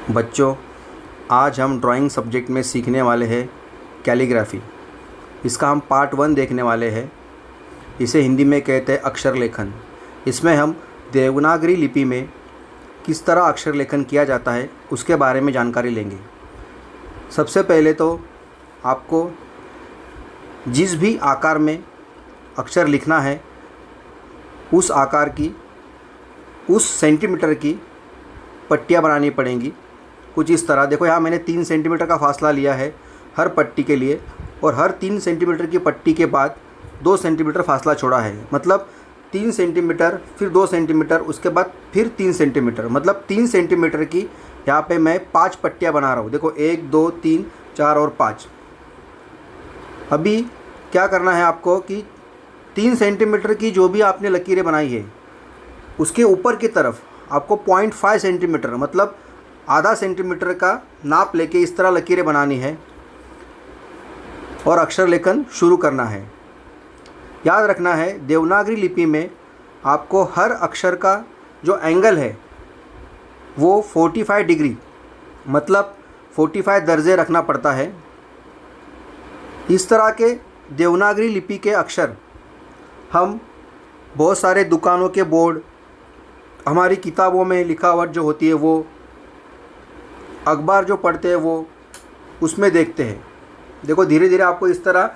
बच्चों, आज हम ड्राइंग सब्जेक्ट में सीखने वाले हैं कैलीग्राफी। इसका हम पार्ट 1 देखने वाले हैं। इसे हिंदी में कहते हैं अक्षर लेखन। इसमें हम देवनागरी लिपि में किस तरह अक्षर लेखन किया जाता है उसके बारे में जानकारी लेंगे। सबसे पहले तो आपको जिस भी आकार में अक्षर लिखना है उस आकार की, उस सेंटीमीटर की पट्टियाँ बनानी पड़ेंगी। कुछ इस तरह देखो, यहाँ मैंने 3 सेंटीमीटर का फासला लिया है हर पट्टी के लिए, और हर 3 सेंटीमीटर की पट्टी के बाद 2 सेंटीमीटर फासला छोड़ा है। मतलब 3 सेंटीमीटर, फिर 2 सेंटीमीटर, उसके बाद फिर 3 सेंटीमीटर, मतलब 3 सेंटीमीटर की यहाँ पे मैं 5 पट्टियाँ बना रहा हूँ। देखो 1 2 3 4 और 5। अभी क्या करना है आपको कि 3 सेंटीमीटर की जो भी आपने लकीरें बनाई है उसके ऊपर की तरफ आपको 0.5 सेंटीमीटर, मतलब आधा सेंटीमीटर का नाप लेके इस तरह लकीरें बनानी है और अक्षर लेखन शुरू करना है। याद रखना है, देवनागरी लिपि में आपको हर अक्षर का जो एंगल है वो 45 डिग्री, मतलब 45 दर्जे रखना पड़ता है। इस तरह के देवनागरी लिपि के अक्षर हम बहुत सारे दुकानों के बोर्ड, हमारी किताबों में लिखावट जो होती है वो, अखबार जो पढ़ते हैं वो, उसमें देखते हैं। देखो धीरे धीरे आपको इस तरह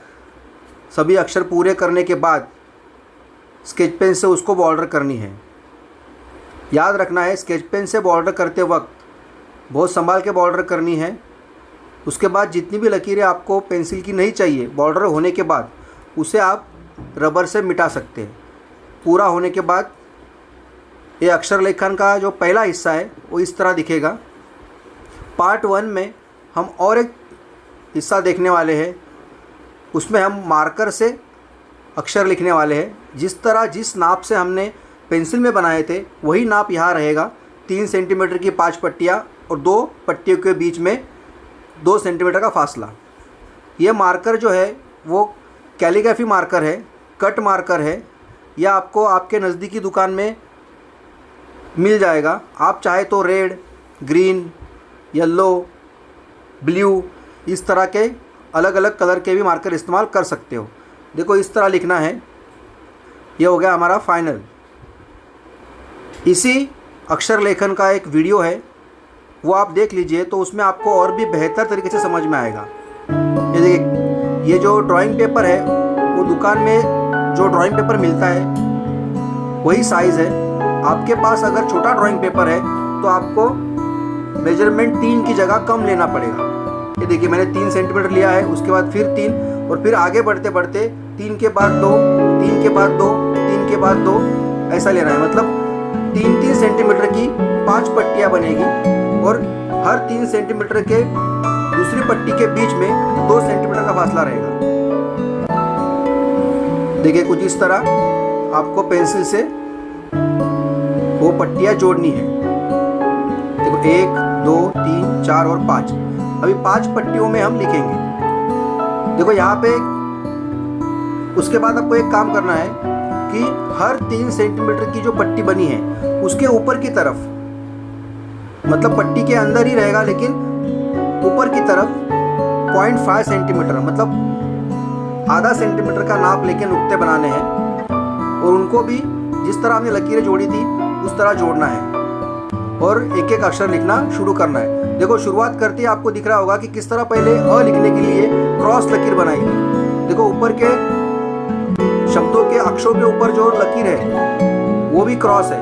सभी अक्षर पूरे करने के बाद स्केच पेन से उसको बॉर्डर करनी है। याद रखना है, स्केच पेन से बॉर्डर करते वक्त बहुत संभाल के बॉर्डर करनी है। उसके बाद जितनी भी लकीरें आपको पेंसिल की नहीं चाहिए बॉर्डर होने के बाद, उसे आप रबर से मिटा सकते हैं। पूरा होने के बाद ये अक्षर लेखन का जो पहला हिस्सा है वो इस तरह दिखेगा। पार्ट 1 में हम और एक हिस्सा देखने वाले हैं, उसमें हम मार्कर से अक्षर लिखने वाले हैं। जिस तरह जिस नाप से हमने पेंसिल में बनाए थे वही नाप यहाँ रहेगा। 3 सेंटीमीटर की 5 पट्टियाँ और 2 पट्टियों के बीच में 2 सेंटीमीटर का फासला। ये मार्कर जो है वो कैलीग्राफी मार्कर है, कट मार्कर है। यह आपको आपके नज़दीकी दुकान में मिल जाएगा। आप चाहे तो रेड, ग्रीन, येलो, ब्लू, इस तरह के अलग अलग कलर के भी मार्कर इस्तेमाल कर सकते हो। देखो इस तरह लिखना है। ये हो गया हमारा फाइनल। इसी अक्षर लेखन का एक वीडियो है, वो आप देख लीजिए तो उसमें आपको और भी बेहतर तरीके से समझ में आएगा। ये देखिए, ये जो ड्राइंग पेपर है वो दुकान में जो ड्राइंग पेपर मिलता है वही साइज़ है। आपके पास अगर छोटा ड्राइंग पेपर है तो आपको मेजरमेंट 3 की जगह कम लेना पड़ेगा। ये देखिए मैंने 3 सेंटीमीटर लिया है, उसके बाद फिर 3, और फिर आगे बढ़ते बढ़ते 3 के बाद 2, 3 के बाद 2, 3 के बाद 2, ऐसा लेना है। मतलब 3-3 सेंटीमीटर की 5 पट्टियाँ बनेगी और हर 3 सेंटीमीटर के दूसरी पट्टी के बीच में 2 सेंटीमीटर का फासला रहेगा। देखिए कुछ इस तरह आपको पेंसिल से वो पट्टियाँ जोड़नी है। देखो 1 2 3 4 और 5। अभी 5 पट्टियों में हम लिखेंगे। देखो यहाँ पे उसके बाद आपको एक काम करना है कि हर 3 सेंटीमीटर की जो पट्टी बनी है उसके ऊपर की तरफ, मतलब पट्टी के अंदर ही रहेगा लेकिन ऊपर की तरफ 0.5 सेंटीमीटर, मतलब आधा सेंटीमीटर का नाप लेके नुक्ते बनाने हैं और उनको भी जिस तरह हमने लकीरें जोड़ी थी उस तरह जोड़ना है और एक एक अक्षर लिखना शुरू करना है। देखो शुरुआत करते ही आपको दिख रहा होगा कि किस तरह पहले अ लिखने के लिए क्रॉस लकीर बनाई थी। देखो ऊपर के शब्दों के अक्षरों के ऊपर जो लकीर है वो भी क्रॉस है,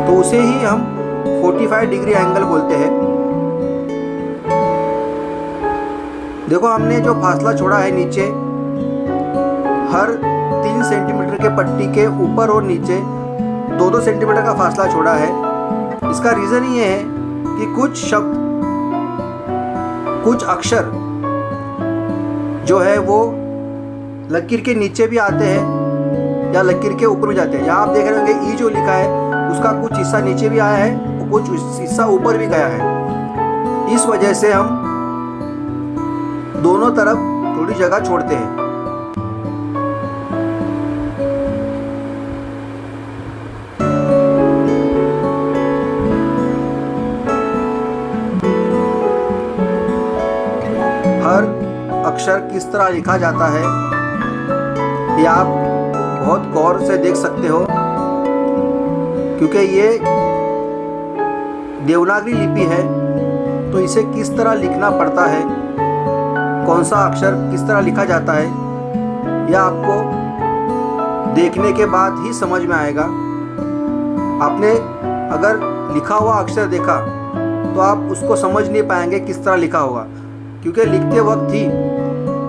तो उसे ही हम 45 डिग्री एंगल बोलते हैं। देखो हमने जो फासला छोड़ा है नीचे, हर 3 सेंटीमीटर के पट्टी के ऊपर और नीचे 2-2 सेंटीमीटर का फासला छोड़ा है। इसका रीज़न ये है कि कुछ शब्द, कुछ अक्षर जो है वो लकीर के नीचे भी आते हैं या लकीर के ऊपर भी जाते हैं। यहाँ आप देख रहे होंगे ई जो लिखा है उसका कुछ हिस्सा नीचे भी आया है और कुछ हिस्सा ऊपर भी गया है। इस वजह से हम दोनों तरफ थोड़ी जगह छोड़ते हैं। अक्षर किस तरह लिखा जाता है ये आप बहुत गौर से देख सकते हो, क्योंकि ये देवनागरी लिपि है तो इसे किस तरह लिखना पड़ता है, कौन सा अक्षर किस तरह लिखा जाता है, यह आपको देखने के बाद ही समझ में आएगा। आपने अगर लिखा हुआ अक्षर देखा तो आप उसको समझ नहीं पाएंगे किस तरह लिखा होगा, क्योंकि लिखते वक्त ही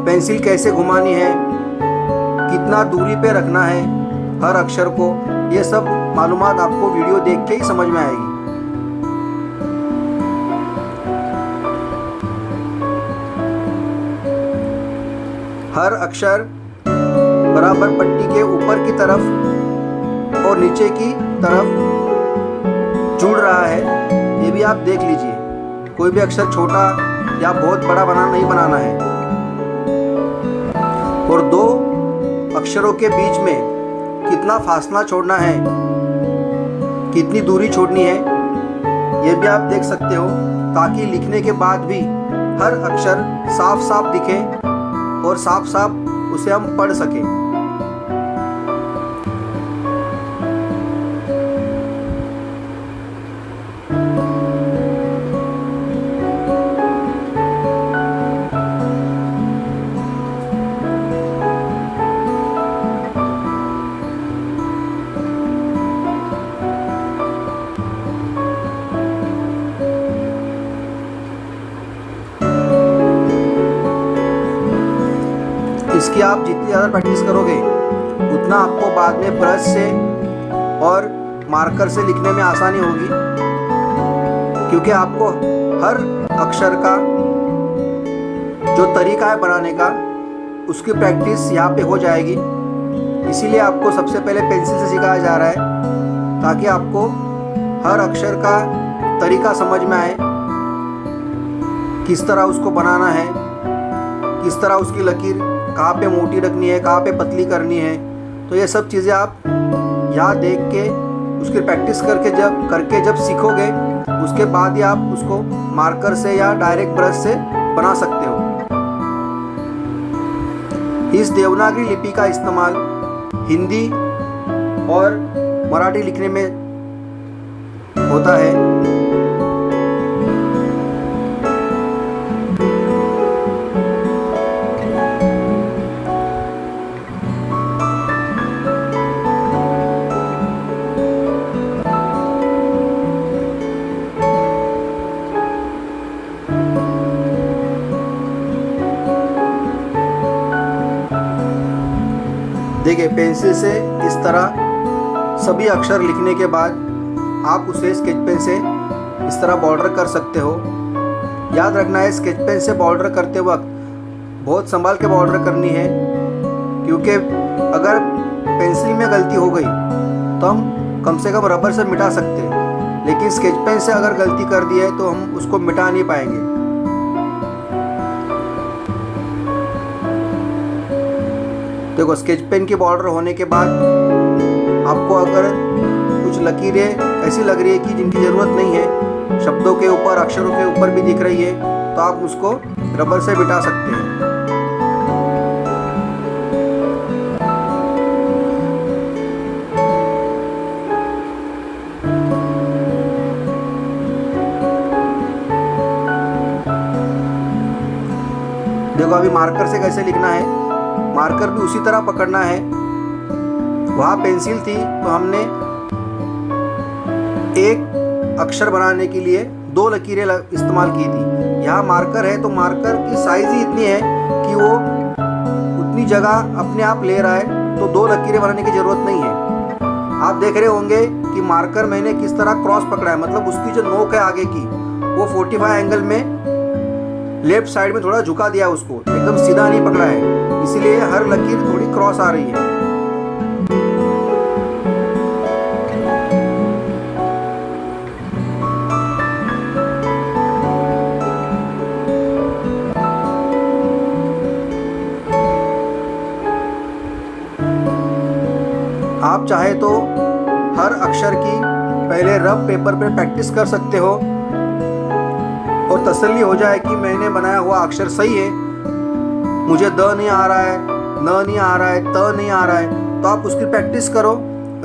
पेंसिल कैसे घुमानी है, कितना दूरी पे रखना है हर अक्षर को, ये सब मालूमात आपको वीडियो देख के ही समझ में आएगी। हर अक्षर बराबर पट्टी के ऊपर की तरफ और नीचे की तरफ जुड़ रहा है, ये भी आप देख लीजिए। कोई भी अक्षर छोटा या बहुत बड़ा नहीं बनाना है। और दो अक्षरों के बीच में कितना फासला छोड़ना है, कितनी दूरी छोड़नी है, ये भी आप देख सकते हो, ताकि लिखने के बाद भी हर अक्षर साफ साफ दिखे और साफ साफ उसे हम पढ़ सकें। इसकी आप जितनी ज़्यादा प्रैक्टिस करोगे उतना आपको बाद में ब्रश से और मार्कर से लिखने में आसानी होगी, क्योंकि आपको हर अक्षर का जो तरीका है बनाने का उसकी प्रैक्टिस यहाँ पे हो जाएगी। इसीलिए आपको सबसे पहले पेंसिल से सिखाया जा रहा है, ताकि आपको हर अक्षर का तरीका समझ में आए, किस तरह उसको बनाना है, किस तरह उसकी लकीर कहाँ पे मोटी रखनी है, कहाँ पे पतली करनी है। तो ये सब चीज़ें आप यहाँ देख के उसकी प्रैक्टिस करके जब सीखोगे उसके बाद ही आप उसको मार्कर से या डायरेक्ट ब्रश से बना सकते हो। इस देवनागरी लिपि का इस्तेमाल हिंदी और मराठी लिखने में होता है। देखिए, पेंसिल से इस तरह सभी अक्षर लिखने के बाद आप उसे स्केच पेन से इस तरह बॉर्डर कर सकते हो। याद रखना है, स्केच पेन से बॉर्डर करते वक्त बहुत संभाल के बॉर्डर करनी है, क्योंकि अगर पेंसिल में गलती हो गई तो हम कम से कम रबर से मिटा सकते हैं, लेकिन स्केच पेन से अगर गलती कर दी है तो हम उसको मिटा नहीं पाएंगे। देखो, स्केच पेन की बॉर्डर होने के बाद आपको अगर कुछ लकीरें ऐसी लग रही है कि जिनकी ज़रूरत नहीं है, शब्दों के ऊपर अक्षरों के ऊपर भी दिख रही है, तो आप उसको रबर से मिटा सकते हैं। देखो, अभी मार्कर से कैसे लिखना है, मार्कर भी उसी तरह पकड़ना है। वहाँ पेंसिल थी तो हमने एक अक्षर बनाने के लिए दो लकीरें इस्तेमाल की थी। यहाँ मार्कर है तो मार्कर की साइज़ ही इतनी है कि वो उतनी जगह अपने आप ले रहा है, तो दो लकीरें बनाने की ज़रूरत नहीं है। आप देख रहे होंगे कि मार्कर मैंने किस तरह क्रॉस पकड़ा है, मतलब उसकी जो नोक है आगे की वो 45 एंगल में लेफ्ट साइड में थोड़ा झुका दिया, उसको एकदम सीधा नहीं पकड़ा है, इसीलिए हर लकीर थोड़ी क्रॉस आ रही है। आप चाहे तो हर अक्षर की पहले रफ पेपर पे प्रैक्टिस कर सकते हो और तसल्ली हो जाए कि मैंने बनाया हुआ अक्षर सही है, मुझे द नहीं आ रहा है, न नहीं आ रहा है, त नहीं आ रहा है, तो आप उसकी प्रैक्टिस करो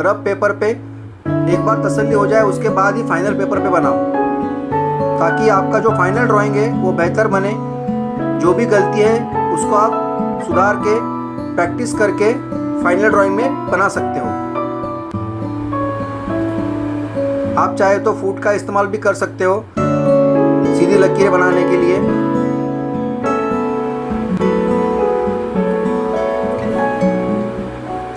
रफ पेपर पे। एक बार तसल्ली हो जाए उसके बाद ही फाइनल पेपर पे बनाओ, ताकि आपका जो फाइनल ड्राइंग है वो बेहतर बने। जो भी गलती है उसको आप सुधार के प्रैक्टिस करके फाइनल ड्राइंग में बना सकते हो। आप चाहे तो फूट का इस्तेमाल भी कर सकते हो सीधी लकीरें बनाने के लिए।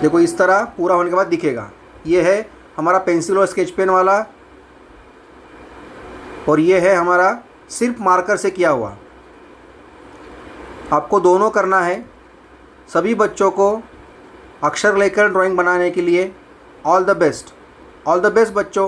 देखो इस तरह पूरा होने के बाद दिखेगा। ये है हमारा पेंसिल और स्केच पेन वाला, और ये है हमारा सिर्फ मार्कर से किया हुआ। आपको दोनों करना है। सभी बच्चों को अक्षर लेकर ड्राइंग बनाने के लिए all the best. All the best बच्चों।